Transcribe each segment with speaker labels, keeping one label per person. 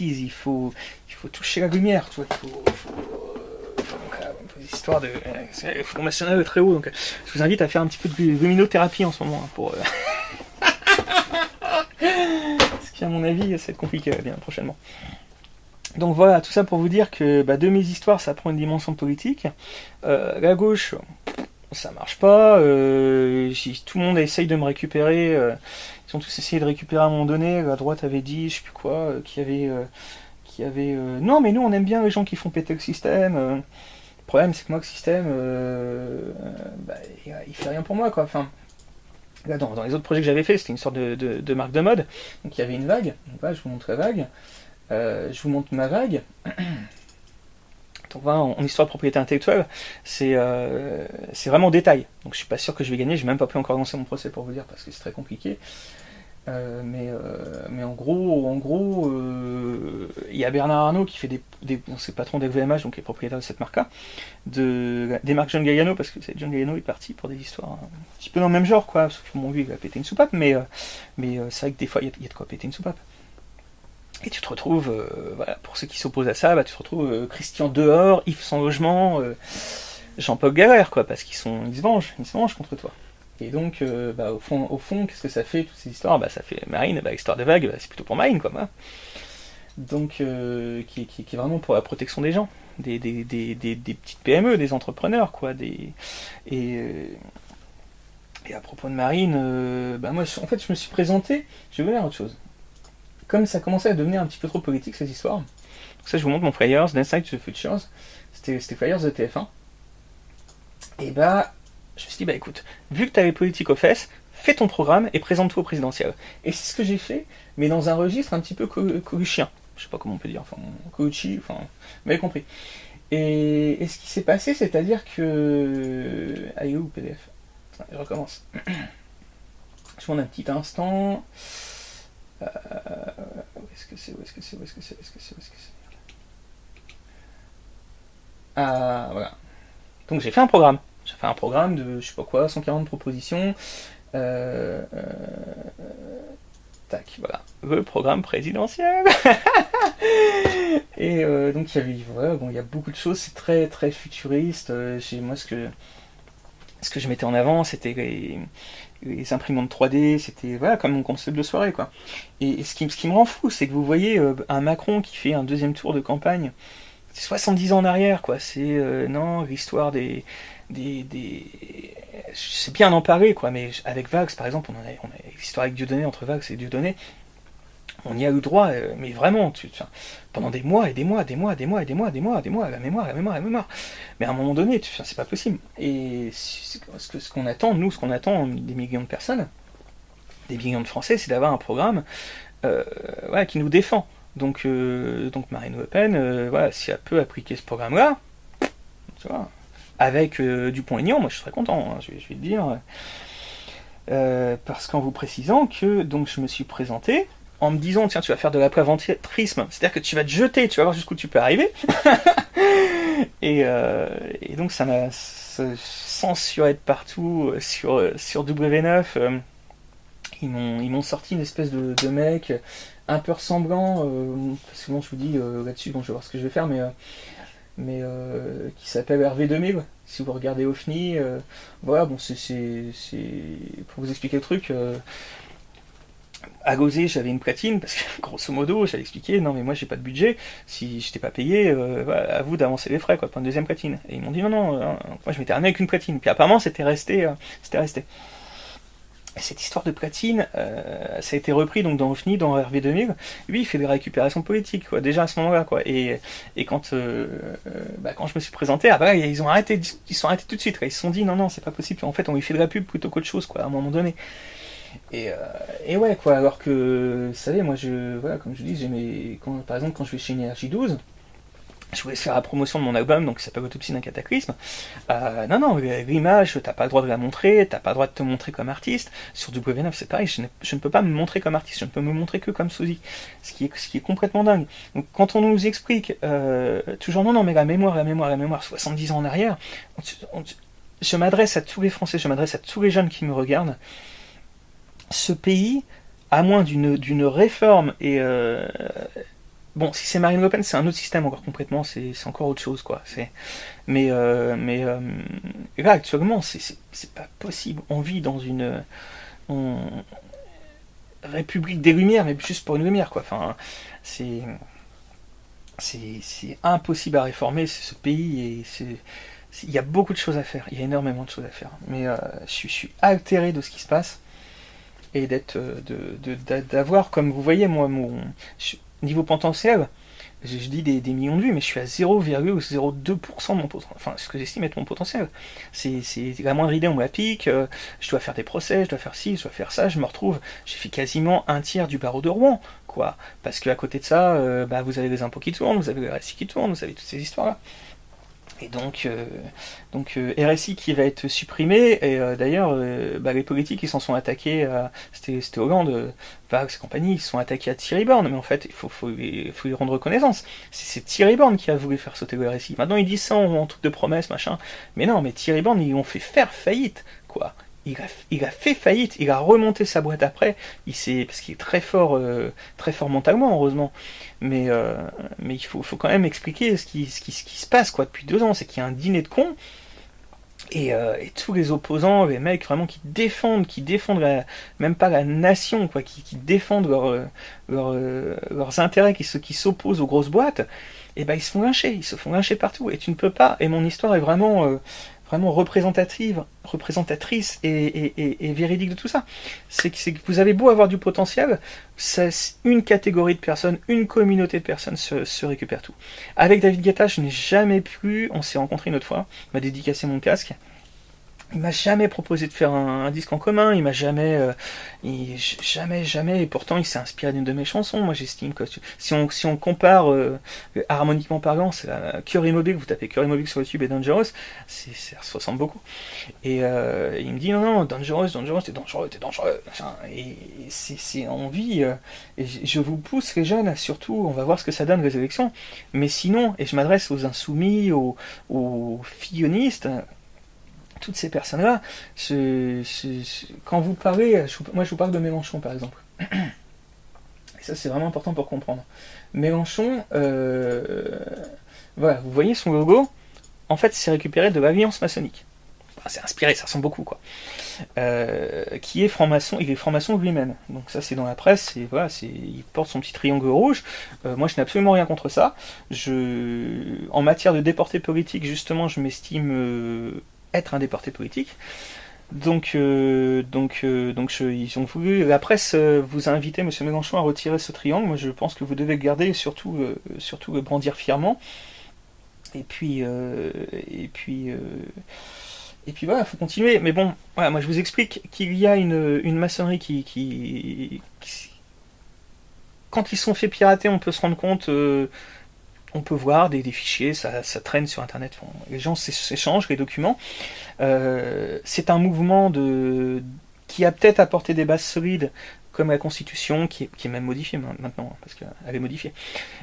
Speaker 1: il faut toucher la lumière, tu vois, des histoires de... Il faut mentionner de très haut, donc je vous invite à faire un petit peu de luminothérapie en ce moment, hein, pour... ce qui, à mon avis, ça va être compliqué bien prochainement. Donc voilà, tout ça pour vous dire que de mes histoires, ça prend une dimension politique. La gauche, ça marche pas. Tout le monde essaye de me récupérer. Ils ont tous essayé de récupérer à un moment donné. La droite avait dit, je sais plus quoi, non, mais nous on aime bien les gens qui font péter le système. Le problème, c'est que moi, le système, il fait rien pour moi, quoi. Enfin, là, dans les autres projets que j'avais fait, c'était une sorte de marque de mode. Donc il y avait une vague. Donc là, je vous montre la vague. Je vous montre ma vague. Donc voilà, en histoire de propriété intellectuelle, c'est vraiment au détail. Donc je suis pas sûr que je vais gagner. J'ai même pas pu encore lancer mon procès pour vous dire parce que c'est très compliqué. Mais en gros, il y a Bernard Arnault qui fait c'est patron d'LVMH, donc qui est propriétaire de cette marque-là, des marques John Galliano, parce que John Galliano est parti pour des histoires un petit peu dans le même genre, quoi. Sauf que lui, il a pété une soupape, mais c'est vrai que des fois, il y a de quoi péter une soupape. Et tu te retrouves, voilà, pour ceux qui s'opposent à ça, tu te retrouves Christian dehors, Yves sans logement, Jean-Paul Galère, quoi, parce qu'ils se vengent contre toi. Et donc, au fond, qu'est-ce que ça fait, toutes ces histoires? Ça fait Marine, histoire de vague, c'est plutôt pour Marine, quoi. Hein. Donc, qui est vraiment pour la protection des gens, des petites PME, des entrepreneurs, quoi. Et à propos de Marine, moi, en fait, je me suis présenté, je vais vous dire autre chose. Comme ça commençait à devenir un petit peu trop politique, cette histoire, donc ça, je vous montre mon Flyers, d'Inside to the Futures, c'était Flyers de TF1, et je me suis dit, écoute, vu que tu as les politiques aux fesses, fais ton programme et présente-toi au présidentiel. Et c'est ce que j'ai fait, mais dans un registre un petit peu coluchien. Je sais pas comment on peut dire, Colucci, vous m'avez compris. Et ce qui s'est passé, c'est-à-dire que... Allez, où, PDF? Je recommence. Je vous demande un petit instant. Où est-ce que c'est Ah, voilà. Donc j'ai fait un programme. J'ai fait un programme de, je sais pas quoi, 140 propositions. Tac, voilà. Le programme présidentiel. Et donc il y a beaucoup de choses, c'est très très futuriste. Moi, ce que je mettais en avant, c'était les imprimantes 3D, c'était comme mon concept de soirée, quoi. Et ce qui me rend fou, c'est que vous voyez un Macron qui fait un deuxième tour de campagne, c'est 70 ans en arrière, quoi. C'est non, l'histoire c'est bien d'en parler, quoi, mais avec Vax, par exemple, on a l'histoire avec Dieudonné, entre Vax et Dieudonné, on y a eu droit, mais vraiment, pendant des mois et des mois, la mémoire. Mais à un moment donné, c'est pas possible. Et ce qu'on attend des millions de personnes, des millions de Français, c'est d'avoir un programme qui nous défend. Donc Marine Le Pen, si elle peut appliquer ce programme-là, tu vois, avec Dupont-Aignan, moi je serais content, hein, je vais te dire, parce qu'en vous précisant que donc je me suis présenté en me disant, tiens, tu vas faire de l'après-ventrisme, c'est-à-dire que tu vas te jeter, tu vas voir jusqu'où tu peux arriver. et donc ça m'a censuré de partout sur W9. Ils m'ont sorti une espèce de mec un peu ressemblant, parce que je vous dis là-dessus, je vais voir ce que je vais faire, mais qui s'appelle Hervé 2000. Si vous regardez OFNI, c'est pour vous expliquer le truc. À Gauzé, j'avais une platine, parce que grosso modo, j'avais expliqué, non mais moi j'ai pas de budget, si je t'ai pas payé, à vous d'avancer les frais, quoi, pour une deuxième platine. Et ils m'ont dit non, moi je m'étais armé avec une platine, puis apparemment c'était resté. Cette histoire de platine, ça a été repris donc dans OFNI, dans RV 2000. Lui, il fait des récupérations politiques, quoi, déjà à ce moment-là, quoi. Et quand je me suis présenté, ils sont arrêtés tout de suite. Quoi. Ils se sont dit non, c'est pas possible. En fait, on lui fait de la pub plutôt qu'autre chose, quoi, à un moment donné. Et ouais, quoi. Alors que, vous savez, moi, comme je dis, par exemple, quand je vais chez Énergie 12. Je voulais faire la promotion de mon album, donc qui s'appelle Autopsie d'un cataclysme. Non, l'image, t'as pas le droit de la montrer, t'as pas le droit de te montrer comme artiste. Sur W9, c'est pareil, je ne peux pas me montrer comme artiste, je ne peux me montrer que comme sosie. Ce qui est complètement dingue. Donc quand on nous explique, toujours non, mais la mémoire, 70 ans en arrière, je m'adresse à tous les Français, je m'adresse à tous les jeunes qui me regardent. Ce pays, à moins d'une réforme Bon, si c'est Marine Le Pen, c'est un autre système encore complètement, c'est encore autre chose, quoi. Là, actuellement, c'est pas possible. On vit dans une république des Lumières, mais juste pour une lumière, quoi. Enfin, c'est c'est impossible à réformer ce pays et il y a beaucoup de choses à faire. Il y a énormément de choses à faire. Mais je suis altéré de ce qui se passe et d'avoir, comme vous voyez, moi, niveau potentiel, je dis des millions de vues, mais je suis à 0,02% de mon potentiel, enfin, ce que j'estime être mon potentiel. C'est la moindre idée, on me la pique, je dois faire des procès, je dois faire ci, je dois faire ça, je me retrouve, j'ai fait quasiment un tiers du barreau de Rouen, quoi. Parce qu'à côté de ça, vous avez les impôts qui tournent, vous avez le RSI qui tourne, vous avez toutes ces histoires-là. Et RSI qui va être supprimé, et d'ailleurs, les politiques ils s'en sont attaqués à. C'était Hollande, Valls et compagnie, ils se sont attaqués à Thierry Borne, mais en fait, faut lui rendre reconnaissance. C'est Thierry Borne qui a voulu faire sauter le RSI. Maintenant, ils disent ça en truc de promesse, machin. Mais non, mais Thierry Borne, ils l'ont fait faire faillite, quoi. Il a fait faillite, il a remonté sa boîte après, parce qu'il est très fort mentalement, heureusement. Mais, euh, mais faut quand même expliquer ce qui se passe quoi, depuis 2 ans. C'est qu'il y a un dîner de cons, et tous les opposants, les mecs vraiment qui défendent même pas la nation, quoi, qui défendent leurs intérêts, qui s'opposent aux grosses boîtes, et ben ils se font lyncher partout. Et tu ne peux pas, et mon histoire est vraiment représentatrice et véridique de tout ça. C'est que vous avez beau avoir du potentiel, une catégorie de personnes, une communauté de personnes se récupère tout. Avec David Guetta, je n'ai jamais pu, on s'est rencontrés une autre fois, il m'a dédicacé mon casque. Il m'a jamais proposé de faire un disque en commun, il m'a jamais, et pourtant il s'est inspiré d'une de mes chansons. Moi j'estime que si on compare harmoniquement parlant, c'est la Cure Immobile, vous tapez Cure Immobile sur YouTube et Dangerous, ça se ressemble beaucoup. Et il me dit non, Dangerous, t'es dangereux, machin. Et c'est envie, et je vous pousse les jeunes, surtout, on va voir ce que ça donne les élections, mais sinon, et je m'adresse aux insoumis, aux fillonistes, toutes ces personnes-là, quand vous parlez, moi je vous parle de Mélenchon par exemple, et ça c'est vraiment important pour comprendre. Mélenchon, voilà, vous voyez son logo, en fait c'est récupéré de l'Alliance maçonnique. Enfin, c'est inspiré, ça ressemble beaucoup quoi. Qui est franc-maçon, il est franc-maçon lui-même. Donc ça c'est dans la presse, voilà, il porte son petit triangle rouge. Moi je n'ai absolument rien contre ça. En matière de déporté politique, justement, je m'estime être un déporté politique. Ils ont voulu, la presse vous a invité, Monsieur Mélenchon, à retirer ce triangle. Moi, je pense que vous devez le garder et surtout le brandir fièrement. Et puis, voilà, il faut continuer. Mais bon, voilà, moi, je vous explique qu'il y a une maçonnerie quand ils sont fait pirater, on peut se rendre compte. On peut voir des fichiers, ça traîne sur internet, les gens s'échangent les documents. C'est un mouvement qui a peut-être apporté des bases solides, comme la Constitution, qui est même modifiée maintenant, parce qu'elle est modifiée,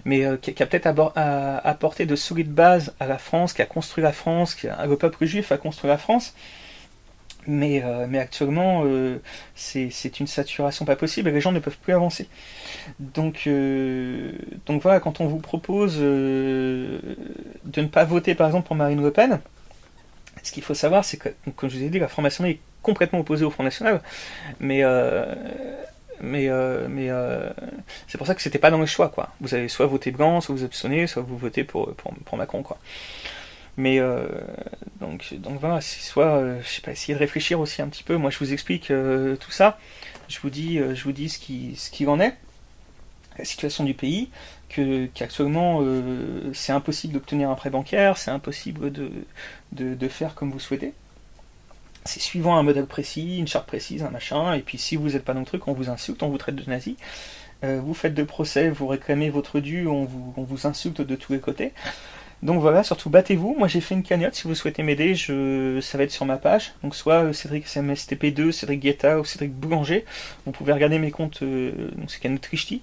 Speaker 1: mais qui a peut-être apporté de solides bases à la France, qui a construit la France, le peuple juif a construit la France. Mais actuellement, c'est une saturation pas possible et les gens ne peuvent plus avancer. Donc voilà, quand on vous propose de ne pas voter par exemple pour Marine Le Pen, ce qu'il faut savoir, c'est que, comme je vous ai dit, la franc-maçonnerie est complètement opposée au Front National, mais, c'est pour ça que c'était pas dans le choix, quoi. Vous allez soit voter blanc, soit vous abstenez, soit vous votez pour Macron, quoi. Mais donc voilà, c'est soit, je sais pas, essayer de réfléchir aussi un petit peu. Moi, je vous explique tout ça. Je vous dis ce qu'il en est, la situation du pays, qu'actuellement c'est impossible d'obtenir un prêt bancaire, c'est impossible de faire comme vous souhaitez. C'est suivant un modèle précis, une charte précise, un machin, et puis si vous n'êtes pas dans le truc, on vous insulte, on vous traite de nazi. Vous faites de procès, vous réclamez votre dû, on vous insulte de tous les côtés. Donc voilà, surtout battez-vous. Moi j'ai fait une cagnotte, si vous souhaitez m'aider, ça va être sur ma page. Donc soit Cédric SMSTP2, Cédric Guetta ou Cédric Boulanger. Vous pouvez regarder mes comptes, donc c'est Cagnotte Richie,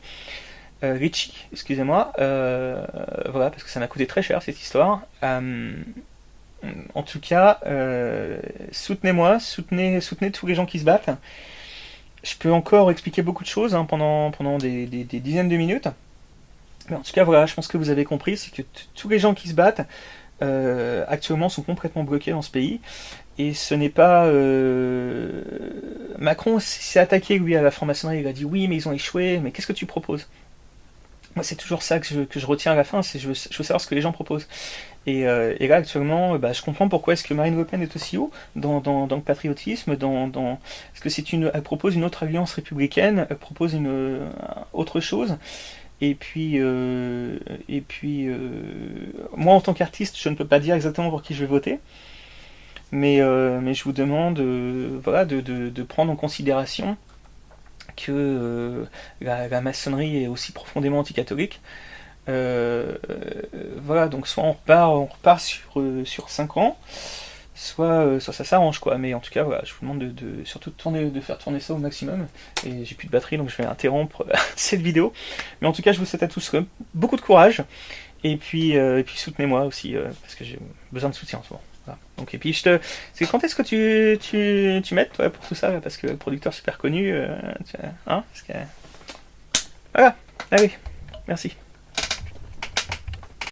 Speaker 1: excusez-moi. Voilà, parce que ça m'a coûté très cher cette histoire. En tout cas, soutenez-moi, soutenez tous les gens qui se battent. Je peux encore expliquer beaucoup de choses pendant des dizaines de minutes. Mais en tout cas, voilà, je pense que vous avez compris, c'est que tous les gens qui se battent actuellement sont complètement bloqués dans ce pays. Et ce n'est pas... Macron s'est attaqué, lui, à la franc-maçonnerie. Il a dit oui, mais ils ont échoué, mais qu'est-ce que tu proposes? Moi, c'est toujours ça que je retiens à la fin, c'est je veux savoir ce que les gens proposent. Et là, actuellement, je comprends pourquoi est-ce que Marine Le Pen est aussi haut dans le patriotisme, parce que elle propose une autre alliance républicaine, elle propose autre chose. Et puis, moi, en tant qu'artiste, je ne peux pas dire exactement pour qui je vais voter, mais je vous demande voilà, de prendre en considération que la maçonnerie est aussi profondément anticatholique. Voilà, donc soit on repart sur 5 ans, soit ça s'arrange, quoi. Mais en tout cas, voilà, je vous demande surtout de faire tourner ça au maximum. Et j'ai plus de batterie, donc je vais interrompre cette vidéo. Mais en tout cas, je vous souhaite à tous beaucoup de courage. Et puis soutenez-moi aussi, parce que j'ai besoin de soutien en ce moment. Voilà. Donc, et puis c'est quand est-ce que tu m'aides, toi, pour tout ça là, parce que le producteur super connu, hein, voilà, allez, merci.